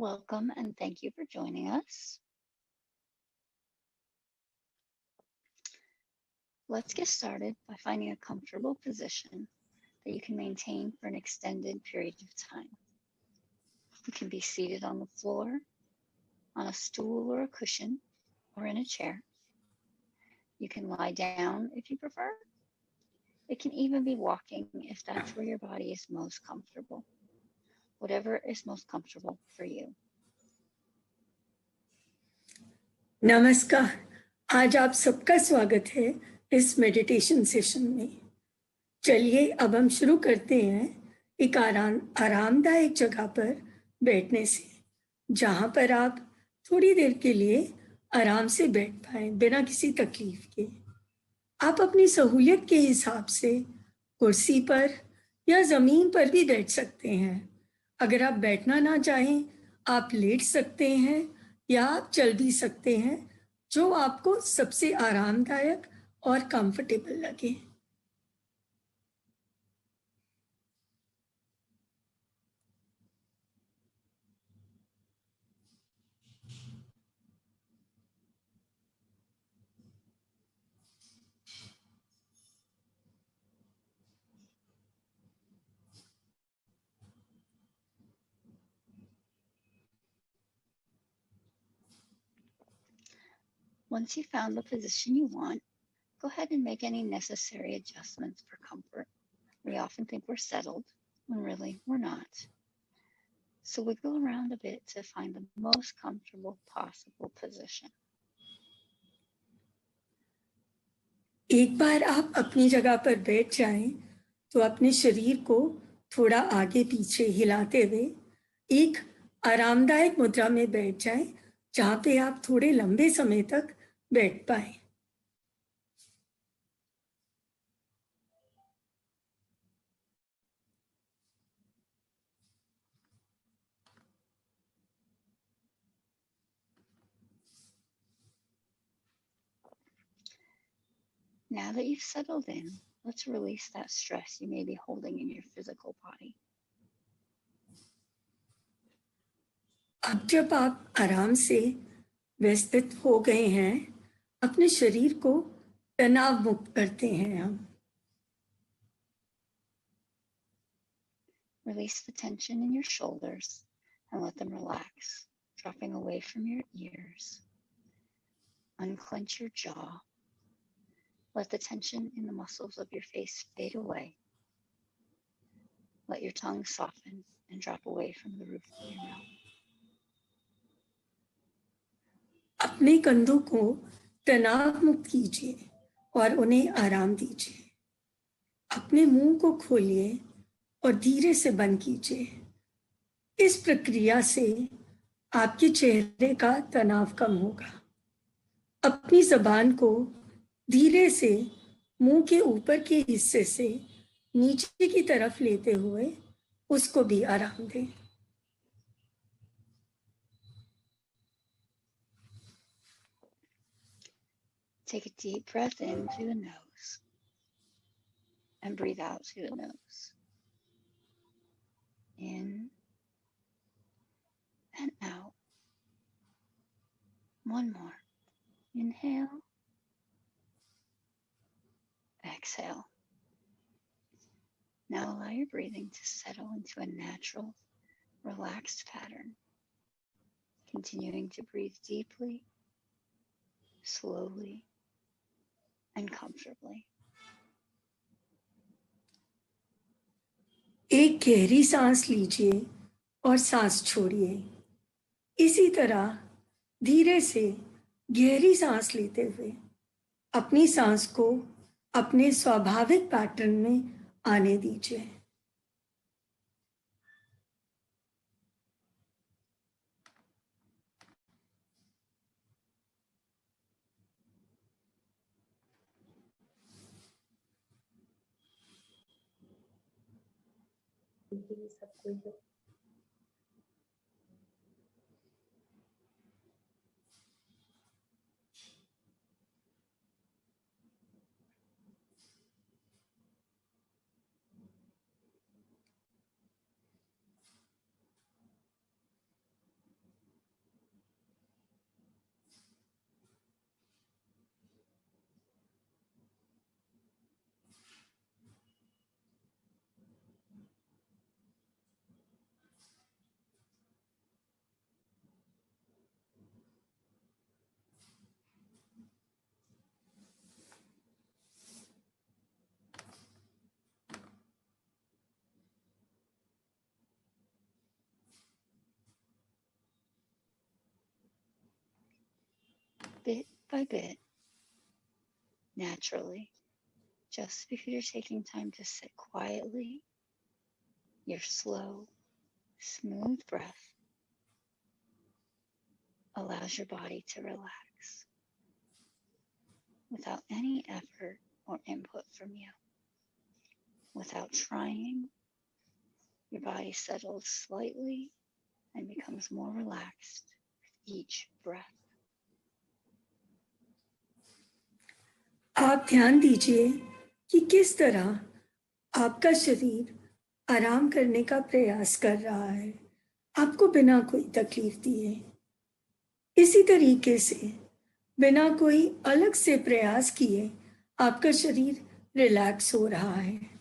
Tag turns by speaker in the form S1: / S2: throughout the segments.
S1: Welcome and thank you for joining us. Let's get started by finding a comfortable position that you can maintain for an extended period of time. You can be seated on the floor, on a stool or a cushion, or in a chair. You can lie down if you prefer. It can even be walking if that's where your body is most comfortable. Whatever is most comfortable for you.
S2: नमस्कार, आज आप सबका स्वागत है इस meditation session में। चलिए अब हम शुरू करते हैं एक आरामदायक जगह पर बैठने से, जहां पर आप थोड़ी देर के लिए आराम से बैठ पाए बिना किसी तकलीफ के। आप अपनी सहूलियत के हिसाब से कुर्सी पर या जमीन पर भी बैठ सकते हैं। अगर आप बैठना ना चाहें, आप लेट सकते हैं या आप चल भी सकते हैं, जो आपको सबसे आरामदायक और कंफर्टेबल लगे।
S1: Once you've found the position you want, go ahead and make any necessary adjustments for comfort. We often think we're settled when really we're not. So wiggle around a bit to find the most comfortable possible position.
S2: एक बार आप अपनी जगह पर बैठ जाएं, तो अपने शरीर को थोड़ा आगे पीछे हिलाते हुए एक आरामदायक मुद्रा में बैठ जाएं, जहां पे आप थोड़े लंबे समय तक बैठ पाए।
S1: Now that you've settled in, let's release that stress you may be holding in your physical body.
S2: अब जब आप आराम से व्यवस्थित हो गए हैं, अपने शरीर को तनाव मुक्त करते हैं हम।
S1: Release the tension in your shoulders and let them relax, dropping away from your ears. Unclench your jaw. Let the tension in the muscles of your face fade away. Let your tongue soften and drop away from the roof of your mouth.
S2: अपने कंधों को तनाव मुक्त कीजिए और उन्हें आराम दीजिए। अपने मुंह को खोलिए और धीरे से बंद कीजिए। इस प्रक्रिया से आपके चेहरे का तनाव कम होगा। अपनी जबान को धीरे से मुंह के ऊपर के हिस्से से नीचे की तरफ लेते हुए उसको भी आराम दें।
S1: Take a deep breath in through the nose and breathe out through the nose. In and out. One more. Inhale. Exhale. Now allow your breathing to settle into a natural, relaxed pattern. Continuing to breathe deeply, slowly, and comfortably.
S2: एक गहरी सांस लीजिए और सांस छोड़िए। इसी तरह धीरे से गहरी सांस लेते हुए अपनी सांस को अपने स्वाभाविक पैटर्न में आने दीजिए।
S1: bit by bit, naturally, just because you're taking time to sit quietly, your slow, smooth breath allows your body to relax without any effort or input from you. Without trying, your body settles slightly and becomes more relaxed with each breath.
S2: आप ध्यान दीजिए कि किस तरह आपका शरीर आराम करने का प्रयास कर रहा है, आपको बिना कोई तकलीफ दिए। इसी तरीके से बिना कोई अलग से प्रयास किए आपका शरीर रिलैक्स हो रहा है।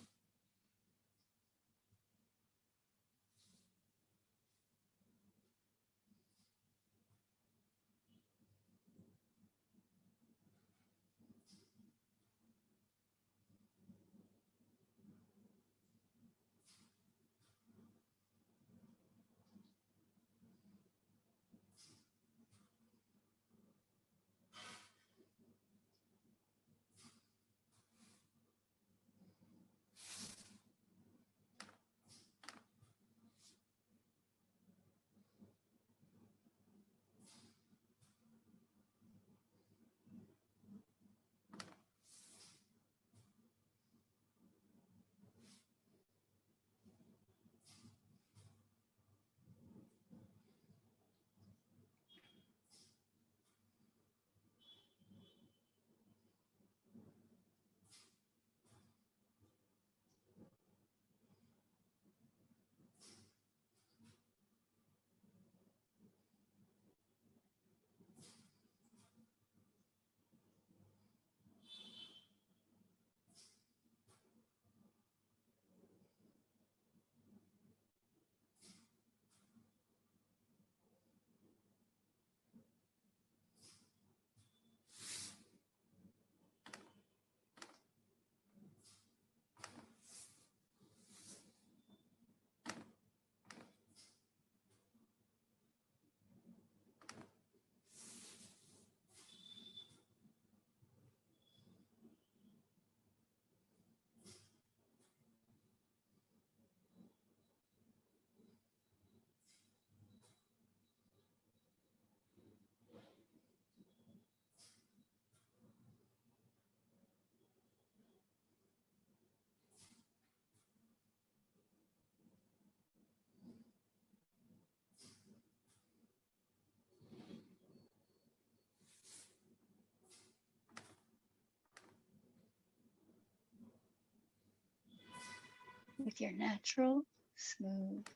S1: With your natural, smooth,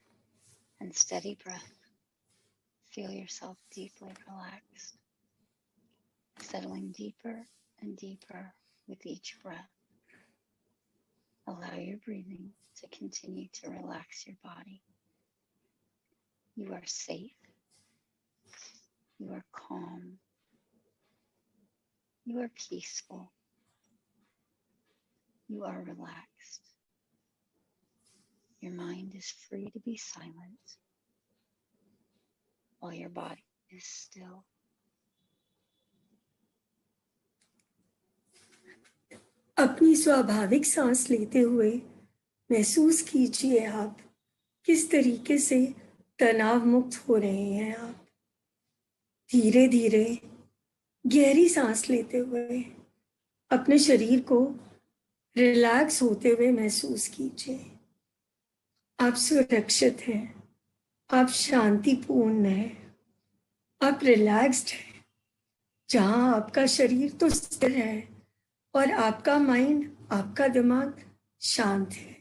S1: and steady breath, feel yourself deeply relaxed, settling deeper and deeper with each breath. Allow your breathing to continue to relax your body. You are safe. You are calm. You are peaceful. You are relaxed. Your mind is free to be silent while your body is still.
S2: अपनी स्वाभाविक सांस लेते हुए महसूस कीजिए आप किस तरीके से तनाव मुक्त हो रहे हैं। आप धीरे धीरे गहरी सांस लेते हुए अपने शरीर को रिलैक्स होते हुए महसूस कीजिए। आप सुरक्षित हैं, आप शांतिपूर्ण हैं, आप रिलैक्स्ड हैं। जहां आपका शरीर तो स्थिर है और आपका माइंड, आपका दिमाग शांत है।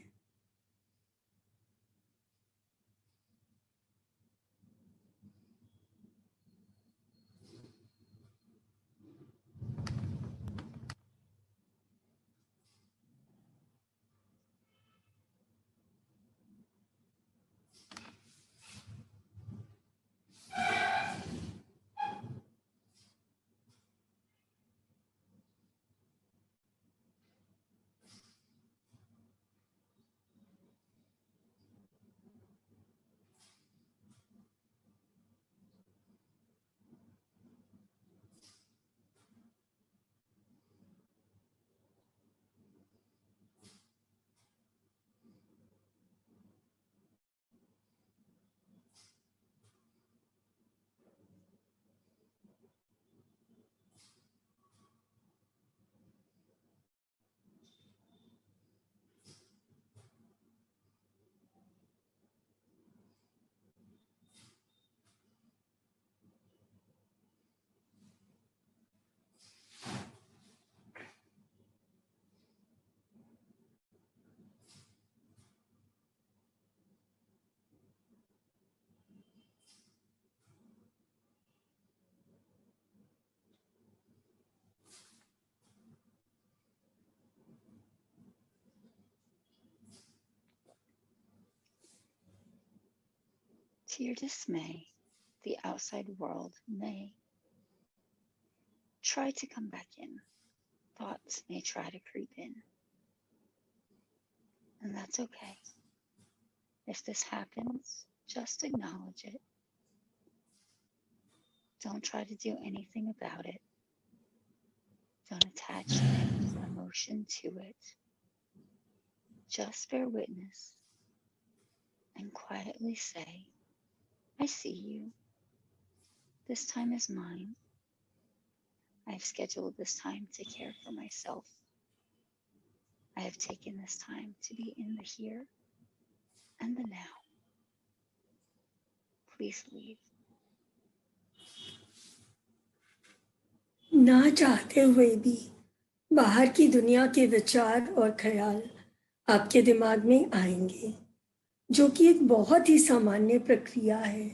S1: To your dismay, the outside world may try to come back in. Thoughts may try to creep in. And that's okay. If this happens, just acknowledge it. Don't try to do anything about it. Don't attach any emotion to it. Just bear witness and quietly say, I see you. This time is mine. I've scheduled this time to care for myself. I have taken this time to be in the here and the now. Please leave.
S2: ना चाहते हुए भी बाहर की दुनिया के विचार और ख्याल आपके दिमाग में आएंगे, जो कि एक बहुत ही सामान्य प्रक्रिया है।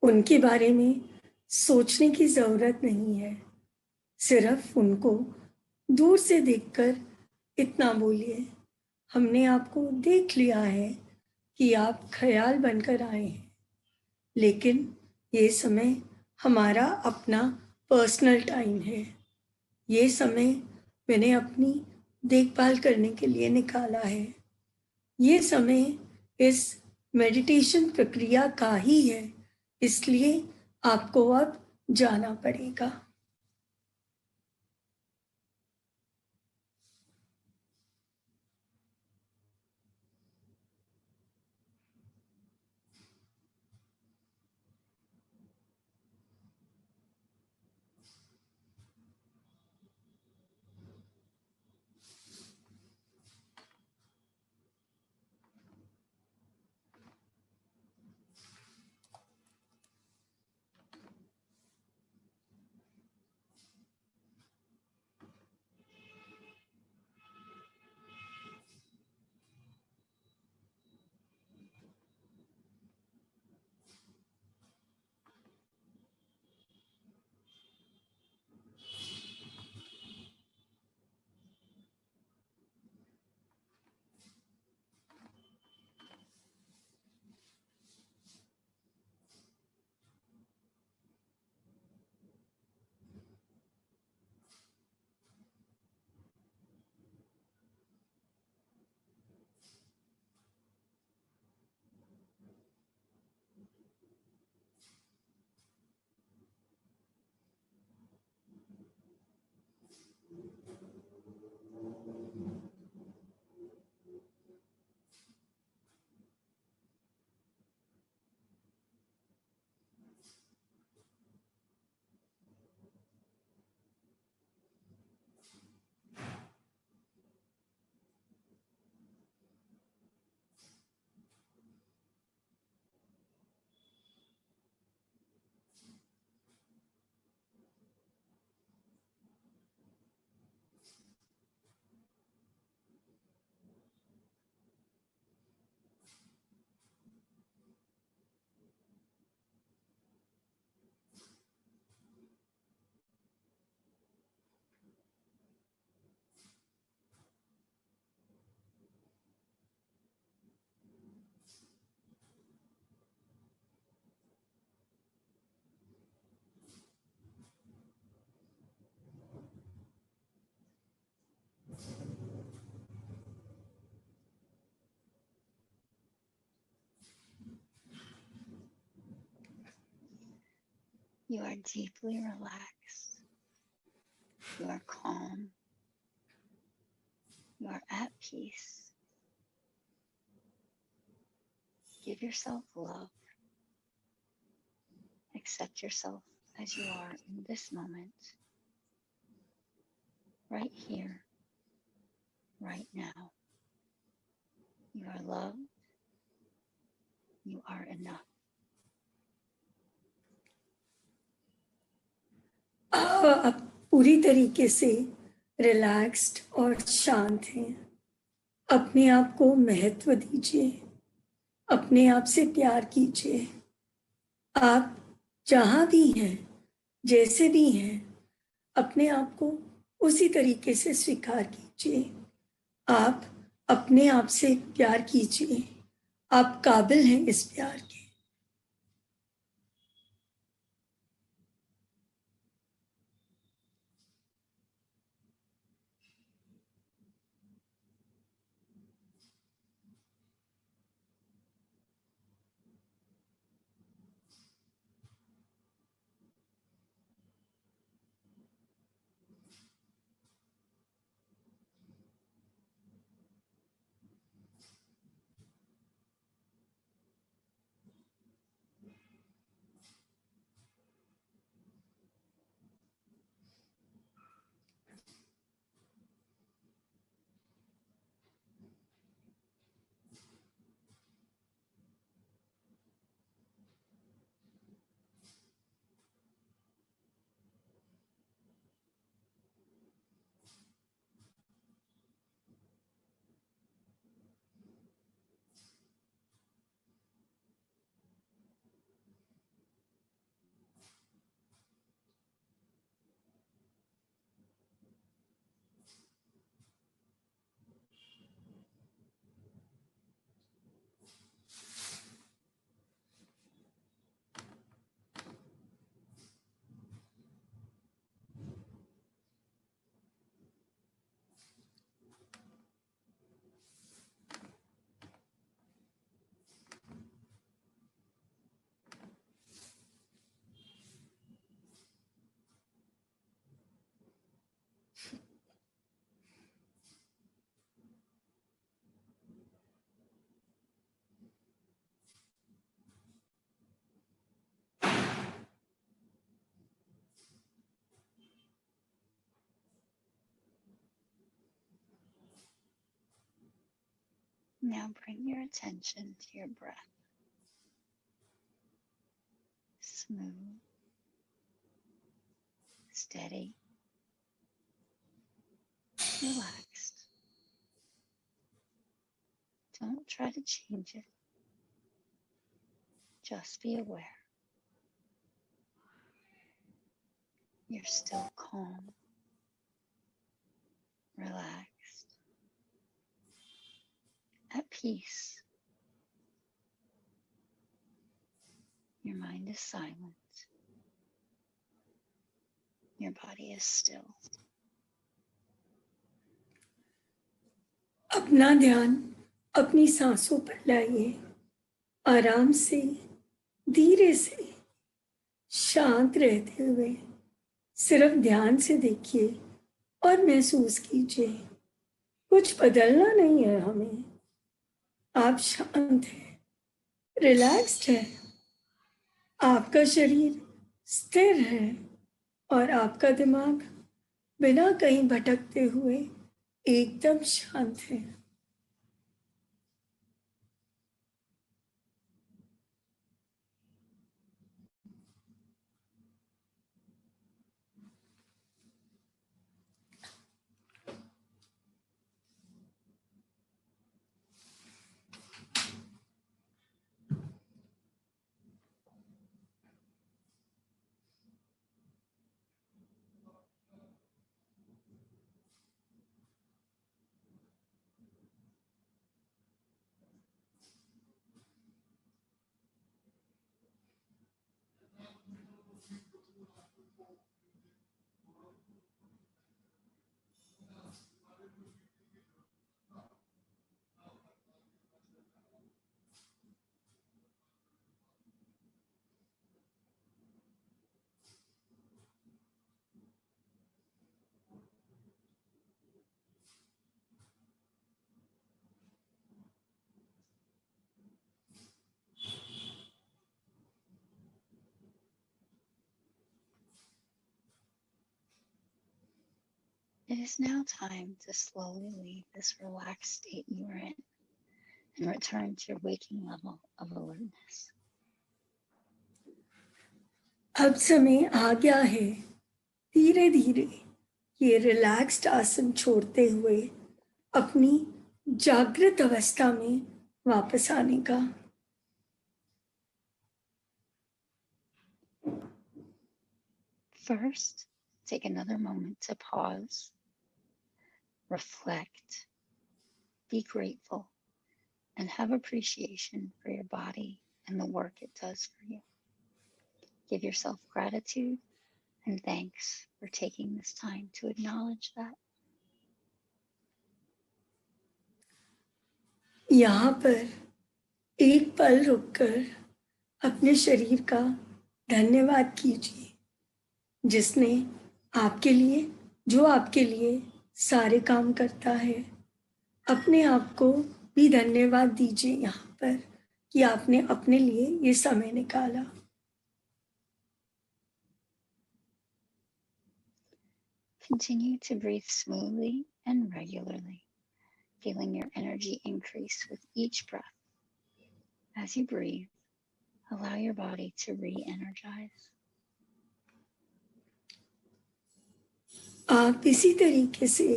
S2: उनके बारे में सोचने की जरूरत नहीं है। सिर्फ उनको दूर से देखकर इतना बोलिए, हमने आपको देख लिया है कि आप ख्याल बनकर आए हैं, लेकिन ये समय हमारा अपना पर्सनल टाइम है। ये समय मैंने अपनी देखभाल करने के लिए निकाला है। ये समय इस मेडिटेशन प्रक्रिया का ही है, इसलिए आपको अब जाना पड़ेगा।
S1: You are deeply relaxed. You are calm. You are at peace. Give yourself love. Accept yourself as you are in this moment, right here, right now. You are loved. You are enough.
S2: आप पूरी तरीके से relaxed और शांत हैं। अपने आप को महत्व दीजिए, अपने आप से प्यार कीजिए। आप जहाँ भी हैं, जैसे भी हैं, अपने आप को उसी तरीके से स्वीकार कीजिए। आप अपने आप से प्यार कीजिए। आप काबिल हैं इस प्यार के।
S1: Now bring your attention to your breath. Smooth, steady, relaxed. Don't try to change it. Just be aware. You're still calm, relaxed, at peace. Your mind is silent. Your body is still.
S2: अपना ध्यान अपनी सांसों पर लाइए। आराम से, धीरे से, शांत रहते हुए सिर्फ ध्यान से देखिए और महसूस कीजिए। कुछ बदलना नहीं है हमें। आप शांत हैं, रिलैक्स्ड हैं, आपका शरीर स्थिर है और आपका दिमाग बिना कहीं भटकते हुए एकदम शांत है।
S1: It is now time to slowly leave this relaxed state you are in and return to your waking level of alertness.
S2: अब समय आ गया है धीरे धीरे ये रिलैक्स्ड आसन छोड़ते हुए अपनी जागृत अवस्था में वापस आने का।
S1: First, take another moment to pause, reflect, be grateful, and have appreciation for your body and the work it does for you. Give yourself gratitude and thanks for taking this time to acknowledge that.
S2: यहाँ पर एक पल रुककर अपने शरीर का धन्यवाद कीजिए जिसने आपके लिए सारे काम करता है। अपने आप को भी धन्यवाद दीजिए यहाँ पर कि आपने अपने लिए ये समय निकाला।
S1: Continue to breathe smoothly and regularly, feeling your energy increase with each breath. As you breathe, allow your body to re-energize.
S2: आप इसी तरीके से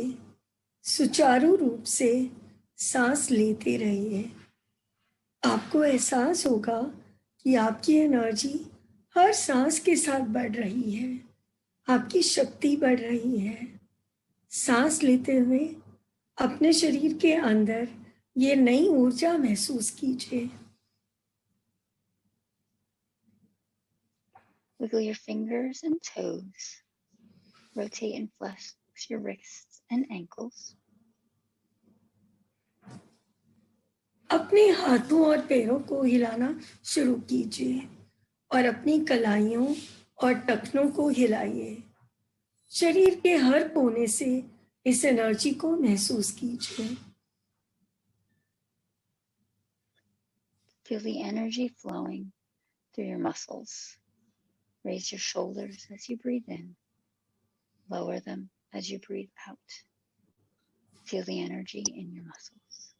S2: सुचारू रूप से सांस लेते रहिए। आपको एहसास होगा कि आपकी एनर्जी हर सांस के साथ बढ़ रही है, आपकी शक्ति बढ़ रही है। सांस लेते हुए अपने शरीर के अंदर ये नई ऊर्जा महसूस कीजिए।
S1: Wiggle your fingers and toes. Rotate and flex your wrists and ankles.
S2: अपने हाथों और पैरों को हिलाना शुरू कीजिए और अपनी कलाइयों और टखनों को हिलाइए। शरीर के हर कोने से इस एनर्जी को महसूस कीजिए।
S1: Feel the energy flowing through your muscles. Raise your shoulders as you breathe in. Lower them as you breathe out. Feel the energy in your muscles.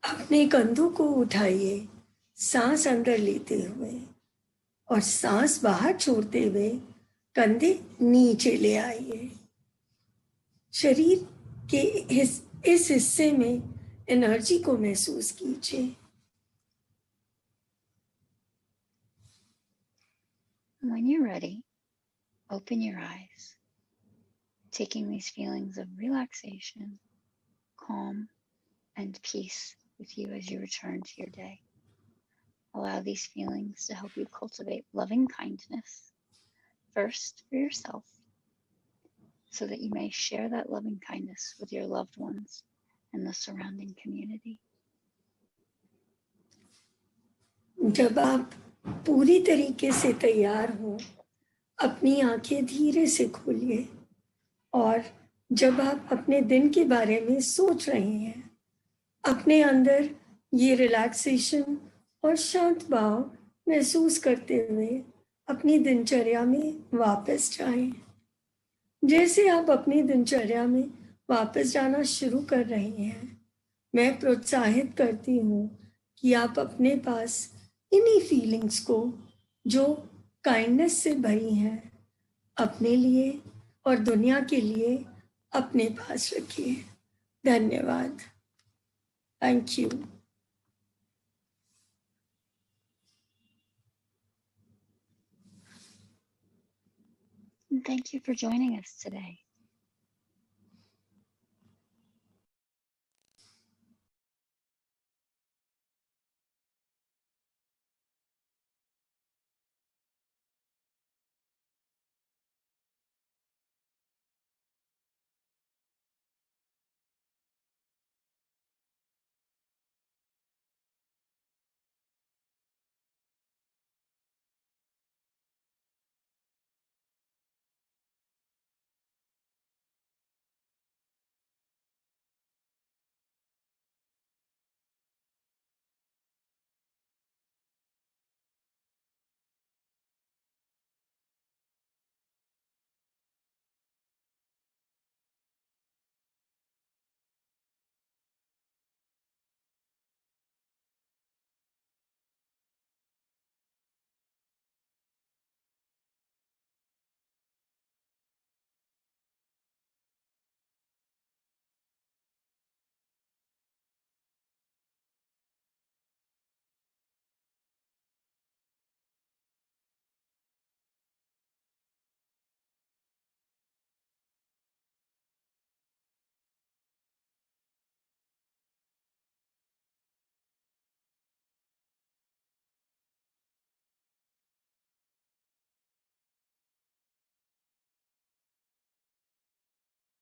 S2: अपने कंधों को उठाइए, सांस अंदर लेते हुए और सांस बाहर छोड़ते हुए कंधे नीचे ले आइए। शरीर के इस हिस्से में एनर्जी को महसूस कीजिए।
S1: When you're ready, open your eyes, taking these feelings of relaxation, calm, and peace with you as you return to your day. Allow these feelings to help you cultivate loving kindness, first for yourself, so that you may share that loving kindness with your loved ones and the surrounding community.
S2: जब आप पूरी तरीके से तैयार हो, अपनी आंखें धीरे से खोलिए और जब आप अपने दिन के बारे में सोच रहे हैं, अपने अंदर ये रिलैक्सेशन और शांत भाव महसूस करते हुए अपनी दिनचर्या में वापस जाएं। जैसे आप अपनी दिनचर्या में वापस जाना शुरू कर रहे हैं, मैं प्रोत्साहित करती हूँ कि आप अपने पास इन्हीं फीलिंग्स को जो काइंडनेस से भरी हैं, अपने लिए और दुनिया के लिए अपने पास रखिए। धन्यवाद। Thank you.
S1: And thank you for joining us today.